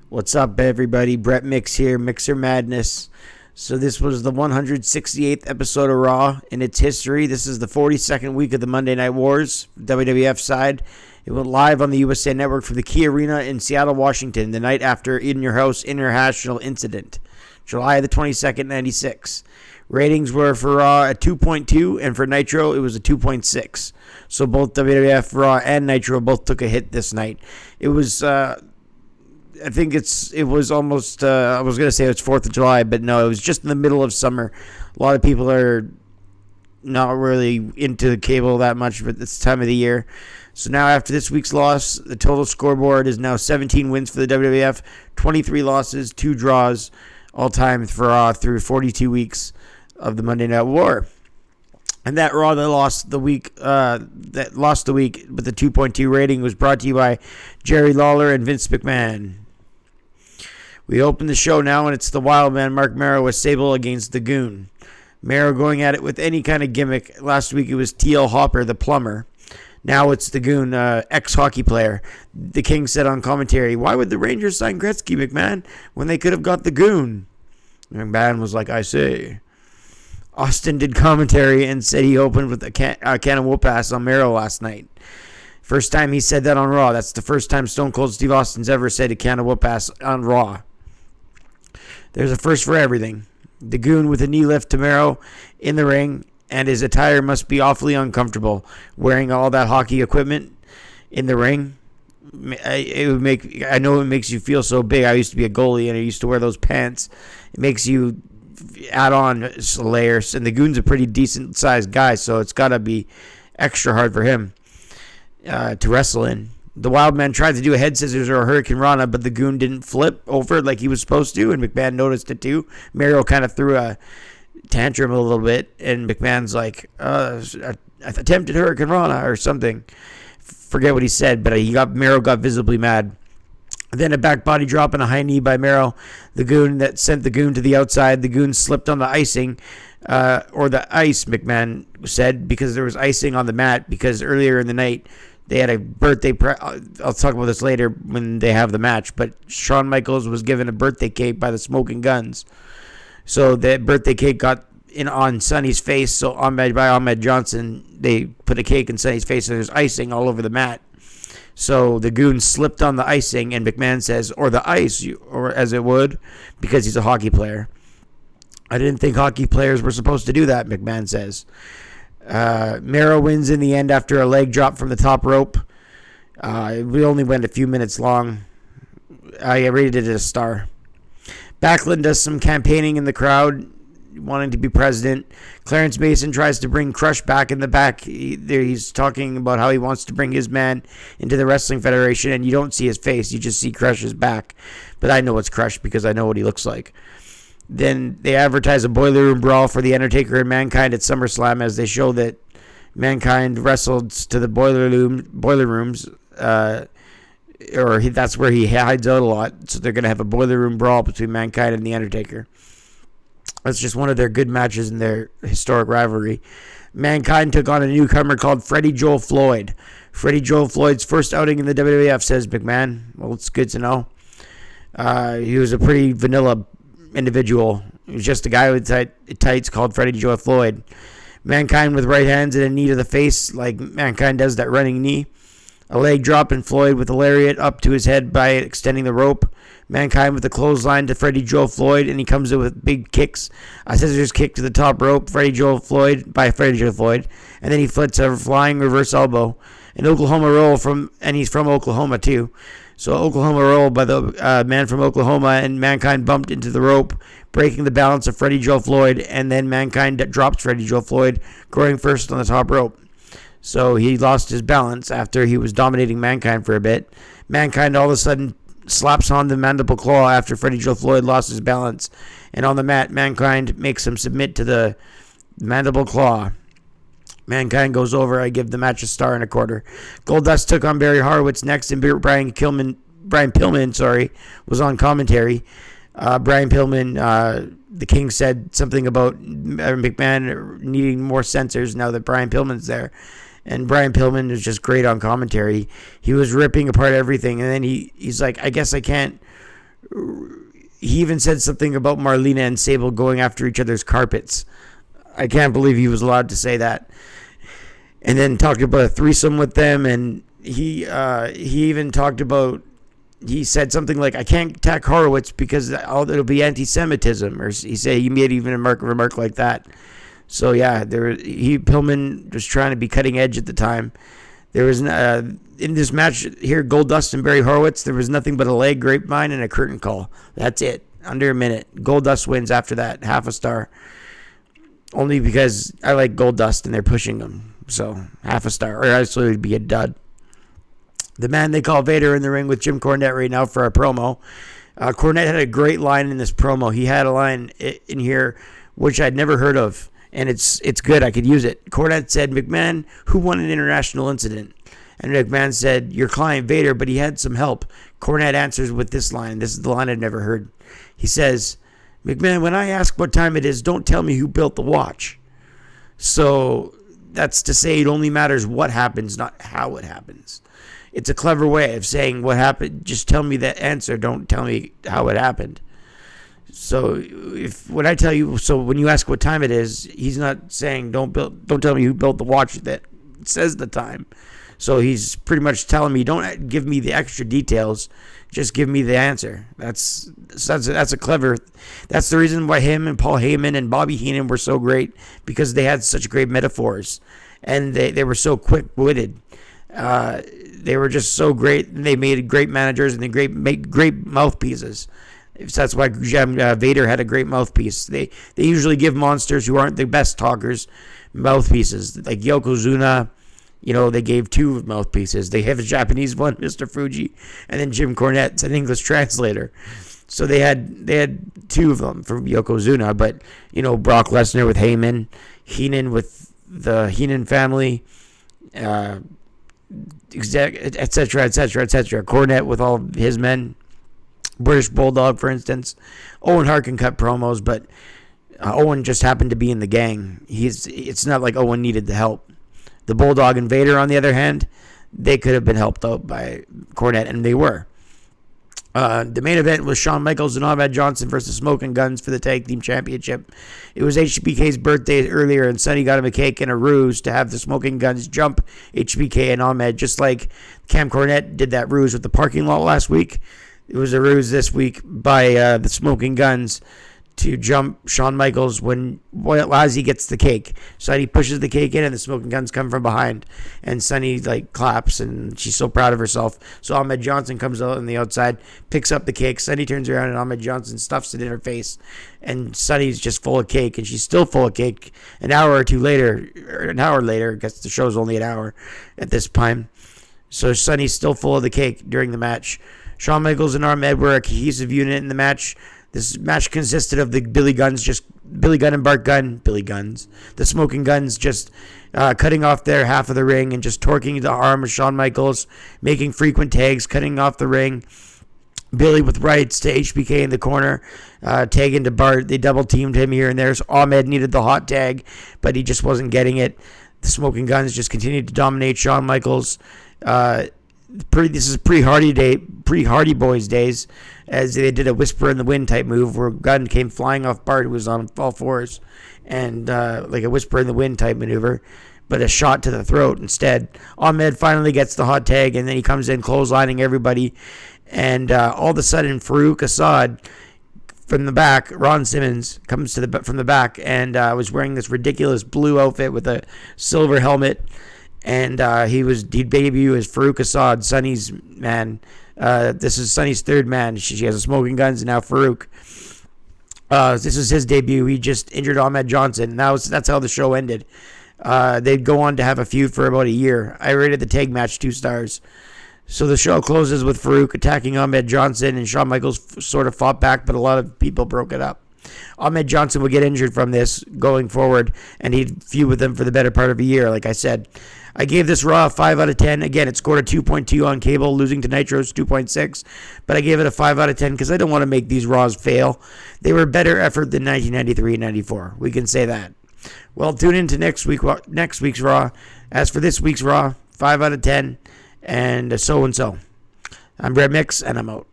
What's up, everybody? Brett Mix here, Mixer Madness. So this was the 168th episode of Raw in its history. This is the 42nd week of the Monday Night Wars, WWF side. It went live on the USA Network from the Key Arena in Seattle, Washington, the night after In Your House International Incident, July the 22nd, 96. Ratings were for Raw at 2.2, and for Nitro, it was a 2.6. So both WWF Raw and Nitro both took a hit this night. It was... I think it was almost, I was going to say it's 4th of July, but no, it was just in the middle of summer. A lot of people are not really into the cable that much at this time of the year. So now after this week's loss, the total scoreboard is now 17 wins for the WWF, 23 losses, 2 draws, all time for Raw through 42 weeks of the Monday Night War. And that Raw that lost the week with the 2.2 rating was brought to you by Jerry Lawler and Vince McMahon. We open the show now, and it's the Wild Man, Mark Mero, with Sable against the Goon. Mero going at it with any kind of gimmick. Last week it was T.L. Hopper, the plumber. Now it's the Goon, ex-hockey player. The King said on commentary, "Why would the Rangers sign Gretzky, McMahon, when they could have got the Goon?" McMahon was like, "I say." Austin did commentary and said he opened with a can of whoop-ass on Mero last night. First time he said that on Raw. That's the first time Stone Cold Steve Austin's ever said a can of whoop-ass on Raw. There's a first for everything. The Goon with a knee lift to Mero in the ring, and his attire must be awfully uncomfortable. Wearing all that hockey equipment in the ring, I know it makes you feel so big. I used to be a goalie, and I used to wear those pants. It makes you add on layers, and the Goon's a pretty decent-sized guy, so it's got to be extra hard for him to wrestle in. The Wild Man tried to do a head scissors or a Hurricane Rana, but the Goon didn't flip over like he was supposed to, and McMahon noticed it too. Mero kind of threw a tantrum a little bit, and McMahon's like, attempted Hurricane Rana or something. Forget what he said, but Mero got visibly mad. Then a back body drop and a high knee by Mero. The Goon that sent the Goon to the outside. The Goon slipped on the icing, or the ice, McMahon said, because there was icing on the mat, because earlier in the night, they had a birthday. I'll talk about this later when they have the match. But Shawn Michaels was given a birthday cake by the Smoking Guns. So that birthday cake got in on Sonny's face. So by Ahmed Johnson, they put a cake in Sonny's face, and there's icing all over the mat. So the Goon slipped on the icing, and McMahon says, or the ice, or as it would, because he's a hockey player. I didn't think hockey players were supposed to do that, McMahon says. Mero wins in the end after a leg drop from the top rope. We only went a few minutes long. I rated it a star. Backlund does some campaigning in the crowd, wanting to be president. Clarence Mason tries to bring Crush back in the back. He's talking about how he wants to bring his man into the Wrestling Federation, and you don't see his face. You just see Crush's back. But I know it's Crush because I know what he looks like. Then they advertise a Boiler Room brawl for The Undertaker and Mankind at SummerSlam, as they show that Mankind wrestled to the Boiler Rooms, that's where he hides out a lot. So they're going to have a Boiler Room brawl between Mankind and The Undertaker. That's just one of their good matches in their historic rivalry. Mankind took on a newcomer called Freddie Joe Floyd. Freddie Joe Floyd's first outing in the WWF, says McMahon. Well, it's good to know. He was a pretty vanilla individual. He was just a guy with tights called Freddie Joe Floyd. Mankind with right hands and a knee to the face, like Mankind does that running knee. A leg drop, and Floyd with a lariat up to his head by extending the rope. Mankind with a clothesline to Freddie Joe Floyd, and he comes in with big kicks. A scissors kick to the top rope, Freddie Joe Floyd, and then he flips a flying reverse elbow. An Oklahoma roll and he's from Oklahoma too. So Oklahoma roll by the man from Oklahoma, and Mankind bumped into the rope, breaking the balance of Freddie Joe Floyd, and then Mankind drops Freddie Joe Floyd, going first on the top rope. So he lost his balance after he was dominating Mankind for a bit. Mankind all of a sudden slaps on the mandible claw after Freddie Joe Floyd lost his balance. And on the mat, Mankind makes him submit to the mandible claw. Mankind goes over. I give the match a star and a quarter. Goldust took on Barry Horowitz next, and Brian Pillman was on commentary. Brian Pillman, the King said something about McMahon needing more censors now that Brian Pillman's there. And Brian Pillman is just great on commentary. He was ripping apart everything, and then he's like, I guess I can't He even said something about Marlena and Sable going after each other's carpets. I can't believe he was allowed to say that. And then talked about a threesome with them, and he even talked about, he said something like, I can't attack Horowitz because it'll be anti-Semitism, or he made even a remark like that. So yeah, Pillman was trying to be cutting edge at the time. There was in this match here, Goldust and Barry Horowitz, there was nothing but a leg grapevine and a curtain call. That's it. Under a minute. Goldust wins after that, half a star. Only because I like Goldust and they're pushing him. So half a star, or else it would be a dud. The man they call Vader in the ring with Jim Cornette right now for a promo. Cornette had a great line in this promo. He had a line in here which I'd never heard of, and it's good. I could use it. Cornette said, McMahon, who won an international incident? And McMahon said, your client Vader, but he had some help. Cornette answers with this line. This is the line I'd never heard. He says, McMahon, when I ask what time it is, don't tell me who built the watch. So that's to say it only matters what happens, not how it happens. It's a clever way of saying what happened. Just tell me the answer. Don't tell me how it happened. So when you ask what time it is, he's not saying don't tell me who built the watch that says the time. So he's pretty much telling me, don't give me the extra details, just give me the answer. That's a clever. That's the reason why him and Paul Heyman and Bobby Heenan were so great, because they had such great metaphors, and they were so quick-witted. They were just so great. And they made great managers, and they make great mouthpieces. So that's why Vader had a great mouthpiece. They usually give monsters who aren't the best talkers mouthpieces, like Yokozuna. They gave 2 mouthpieces. They have a Japanese one, Mr. Fuji, and then Jim Cornette's an English translator. So they had 2 of them from Yokozuna. But Brock Lesnar with Heyman, Heenan with the Heenan family, etc., etc., etc. Cornette with all of his men. British Bulldog, for instance. Owen Hart can cut promos, but Owen just happened to be in the gang. It's not like Owen needed the help. The Bulldog and Vader, on the other hand, they could have been helped out by Cornette, and they were. The main event was Shawn Michaels and Ahmed Johnson versus Smoking Guns for the Tag Team Championship. It was HBK's birthday earlier, and Sonny got him a cake and a ruse to have the Smoking Guns jump HBK and Ahmed, just like Cam Cornette did that ruse with the parking lot last week. It was a ruse this week by the Smoking Guns to jump Shawn Michaels when Lassie gets the cake. Sonny pushes the cake in, and the Smoking Guns come from behind. And Sonny claps, and she's so proud of herself. So Ahmed Johnson comes out on the outside, picks up the cake. Sonny turns around, and Ahmed Johnson stuffs it in her face. And Sonny's just full of cake, and she's still full of cake. An hour later, I guess the show's only an hour at this time. So Sonny's still full of the cake during the match. Shawn Michaels and Ahmed were a cohesive unit in the match. This match consisted of the Billy Gunn and Bart Gunn, the Smoking Guns just cutting off their half of the ring and just torquing the arm of Shawn Michaels, making frequent tags, cutting off the ring. Billy with rights to HBK in the corner, tagging to Bart. They double teamed him here and there. So Ahmed needed the hot tag, but he just wasn't getting it. The Smoking Guns just continued to dominate Shawn Michaels. This is pre-Hardy Boys days, as they did a Whisper in the Wind type move where Gunn came flying off Bart, who was on all fours, and like a Whisper in the Wind type maneuver, but a shot to the throat instead. Ahmed finally gets the hot tag, and then he comes in clotheslining everybody, and all of a sudden Farouk Assad from the back, Ron Simmons comes from the back, and was wearing this ridiculous blue outfit with a silver helmet. And he'd debut as Farouk Assad, Sonny's man. This is Sonny's third man. She has a Smoking Guns, and now Farouk. This is his debut. He just injured Ahmed Johnson, and that's how the show ended. They'd go on to have a feud for about a year. I rated the tag match 2 stars. So the show closes with Farouk attacking Ahmed Johnson, and Shawn Michaels sort of fought back, but a lot of people broke it up. Ahmed Johnson would get injured from this going forward, and he'd feud with them for the better part of a year, like I said. I gave this Raw a 5 out of 10. Again, it scored a 2.2 on cable, losing to Nitro's 2.6. But I gave it a 5 out of 10 because I don't want to make these Raws fail. They were a better effort than 1993 and 94. We can say that. Well, tune in to next week's Raw. As for this week's Raw, 5 out of 10, and so and so. I'm Red Mix, and I'm out.